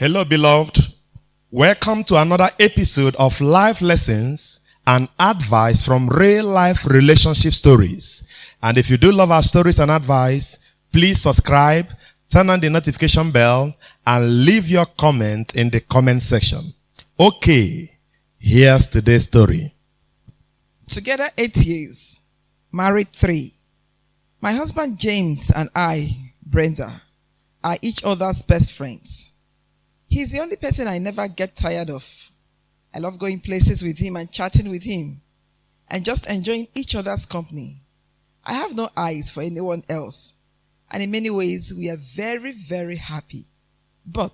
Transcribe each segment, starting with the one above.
Hello, beloved. Welcome to another episode of Life Lessons and Advice from Real Life Relationship Stories. And if you do love our stories and advice, please subscribe, turn on the notification bell, and leave your comment in the comment section. Okay, here's today's story. Together 8 years, married 3. My husband James and I, Brenda, are each other's best friends. He's the only person I never get tired of. I love going places with him and chatting with him and just enjoying each other's company. I have no eyes for anyone else, and in many ways we are very, very happy. But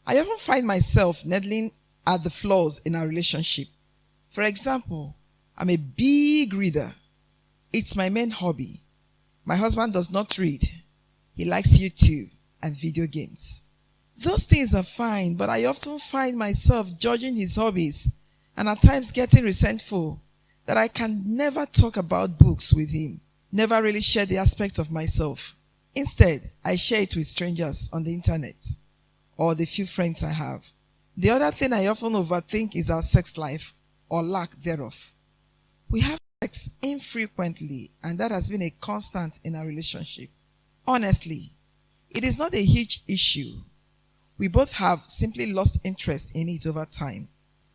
I often find myself meddling at the flaws in our relationship. For example, I'm a big reader. It's my main hobby. My husband does not read. He likes YouTube and video games. Those things are fine, but I often find myself judging his hobbies and at times getting resentful that I can never talk about books with him, never really share the aspect of myself. Instead, I share it with strangers on the internet or the few friends I have. The other thing I often overthink is our sex life or lack thereof. We have sex infrequently, and that has been a constant in our relationship. Honestly, it is not a huge issue. We both have simply lost interest in it over time.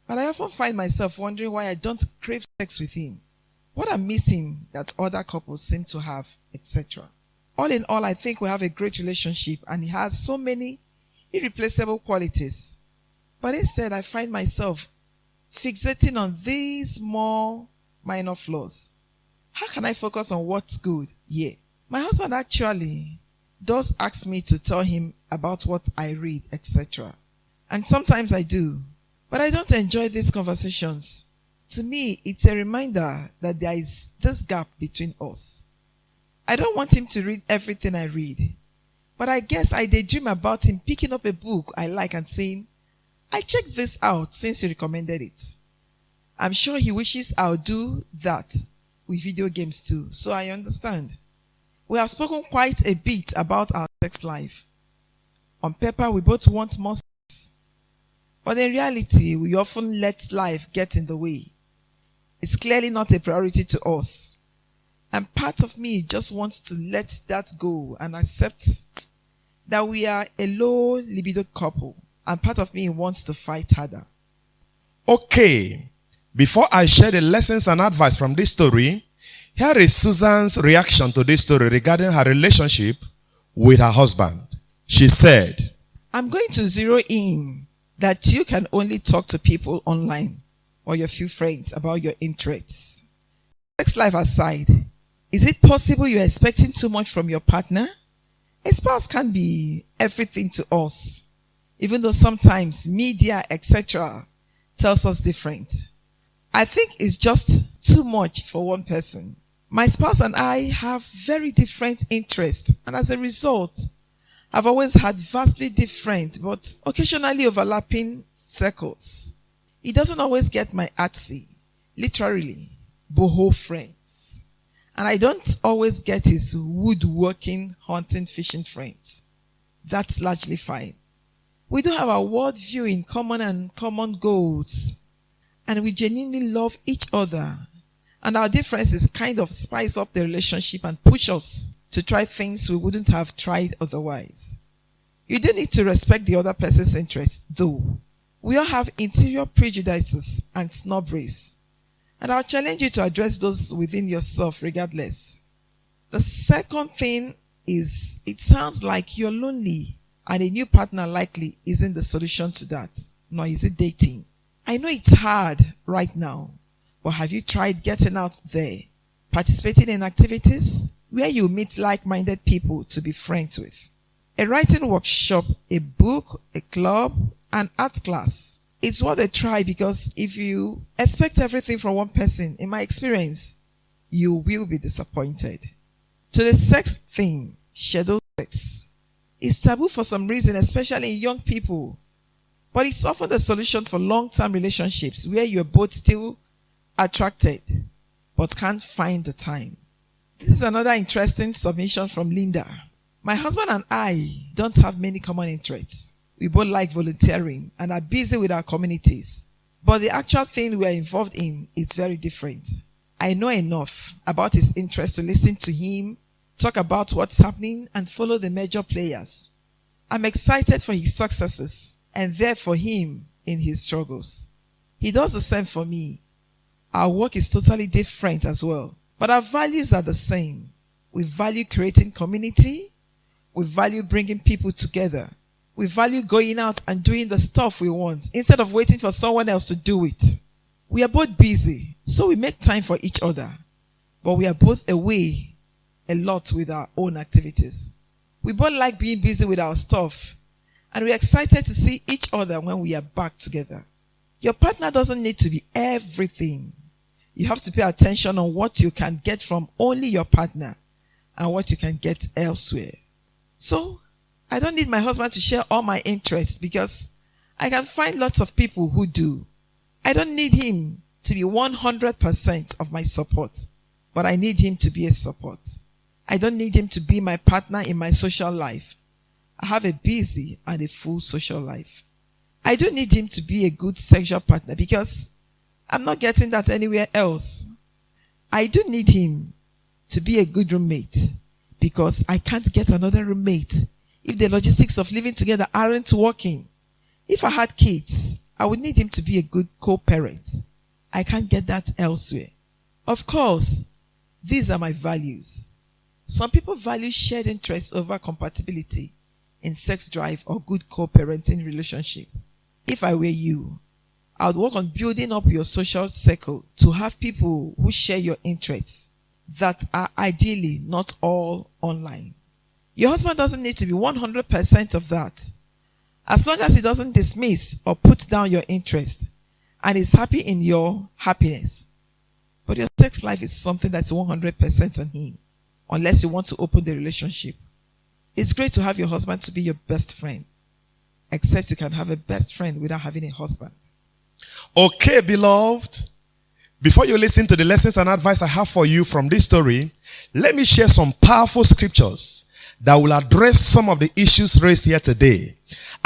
But I often find myself wondering why I don't crave sex with him. What I'm missing that other couples seem to have, etc. All in all, I think we have a great relationship and he has so many irreplaceable qualities. But instead, I find myself fixating on these small, minor flaws. How can I focus on what's good? Yeah. My husband actually does ask me to tell him about what I read, etc. And sometimes I do, but I don't enjoy these conversations. To me, it's a reminder that there is this gap between us. I don't want him to read everything I read, but I guess I daydream about him picking up a book I like and saying, I checked this out since you recommended it. I'm sure he wishes I'll do that with video games too, so I understand. We have spoken quite a bit about our sex life. On paper, we both want more sex. But in reality, we often let life get in the way. It's clearly not a priority to us. And part of me just wants to let that go and accept that we are a low libido couple. And part of me wants to fight harder. Okay, before I share the lessons and advice from this story, here is Susan's reaction to this story regarding her relationship with her husband. She said, I'm going to zero in that you can only talk to people online or your few friends about your interests. Sex life aside, is it possible you're expecting too much from your partner? A spouse can be everything to us, even though sometimes media, etc. tells us different. I think it's just too much for one person. My spouse and I have very different interests, and as a result, I've always had vastly different but occasionally overlapping circles. He doesn't always get my artsy, literally, boho friends. And I don't always get his woodworking, hunting, fishing friends. That's largely fine. We do have our worldview in common and common goals. And we genuinely love each other. And our differences kind of spice up the relationship and push us to try things we wouldn't have tried otherwise. You do need to respect the other person's interests, though. We all have interior prejudices and snobberies. And I'll challenge you to address those within yourself regardless. The second thing is, it sounds like you're lonely and a new partner likely isn't the solution to that, nor is it dating. I know it's hard right now, but have you tried getting out there, participating in activities where you meet like-minded people to be friends with? A writing workshop, a book, a club, an art class. It's worth a try because if you expect everything from one person, in my experience, you will be disappointed. To the sex thing, shadow sex is taboo for some reason, especially in young people. But it's often the solution for long-term relationships where you're both still attracted but can't find the time. This is another interesting submission from Linda. My husband and I don't have many common interests. We both like volunteering and are busy with our communities. But the actual thing we are involved in is very different. I know enough about his interest to listen to him, talk about what's happening, and follow the major players. I'm excited for his successes and there for him in his struggles. He does the same for me. Our work is totally different as well, but our values are the same. We value creating community. We value bringing people together. We value going out and doing the stuff we want instead of waiting for someone else to do it. We are both busy, so we make time for each other, but we are both away a lot with our own activities. We both like being busy with our stuff, and we're excited to see each other when we are back together. Your partner doesn't need to be everything. You have to pay attention on what you can get from only your partner and what you can get elsewhere. So, I don't need my husband to share all my interests because I can find lots of people who do. I don't need him to be 100% of my support, but I need him to be a support. I don't need him to be my partner in my social life. I have a busy and a full social life. I do need him to be a good sexual partner because I'm not getting that anywhere else. I do need him to be a good roommate because I can't get another roommate if the logistics of living together aren't working. If I had kids, I would need him to be a good co-parent. I can't get that elsewhere. Of course, these are my values. Some people value shared interests over compatibility in sex drive or good co-parenting relationship. If I were you, I would work on building up your social circle to have people who share your interests that are ideally not all online. Your husband doesn't need to be 100% of that. As long as he doesn't dismiss or put down your interest and is happy in your happiness. But your sex life is something that's 100% on him, unless you want to open the relationship. It's great to have your husband to be your best friend, except you can have a best friend without having a husband. Okay, beloved. Before you listen to the lessons and advice I have for you from this story, let me share some powerful scriptures that will address some of the issues raised here today.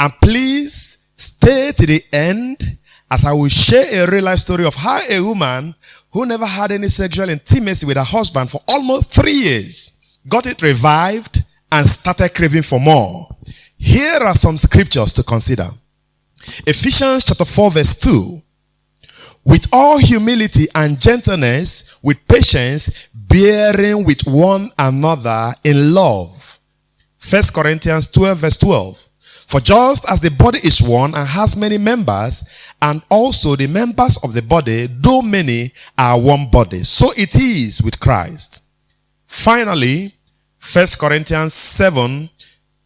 And please stay to the end as I will share a real life story of how a woman who never had any sexual intimacy with her husband for almost 3 years got it revived and started craving for more. Here are some scriptures to consider. Ephesians chapter 4 verse 2. With all humility and gentleness, with patience, bearing with one another in love. 1 Corinthians 12 verse 12. For just as the body is one and has many members, and also the members of the body, though many, are one body, so it is with Christ. Finally, 1 Corinthians 7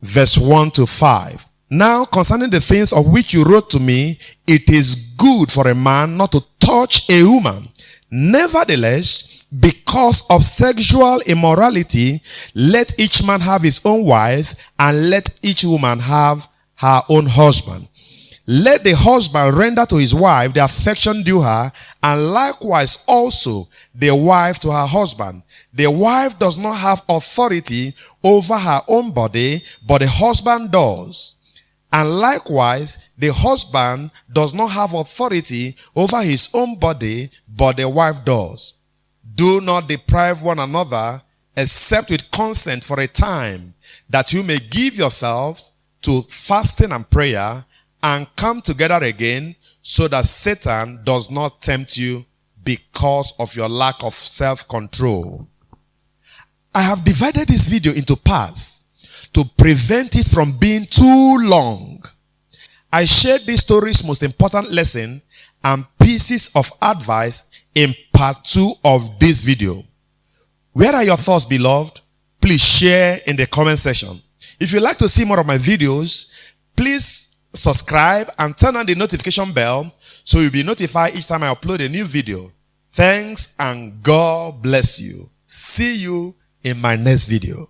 verse 1 to 5. Now concerning the things of which you wrote to me, it is good for a man not to touch a woman. Nevertheless, because of sexual immorality, let each man have his own wife, and let each woman have her own husband. Let the husband render to his wife the affection due her, and likewise also the wife to her husband. The wife does not have authority over her own body, but the husband does. And likewise, the husband does not have authority over his own body, but the wife does. Do not deprive one another, except with consent for a time, that you may give yourselves to fasting and prayer, and come together again, so that Satan does not tempt you because of your lack of self-control. I have divided this video into parts to prevent it from being too long. I shared this story's most important lesson and pieces of advice in part 2 of this video. Where are your thoughts, beloved? Please share in the comment section. If you'd like to see more of my videos, please subscribe and turn on the notification bell so you'll be notified each time I upload a new video. Thanks and God bless you. See you in my next video.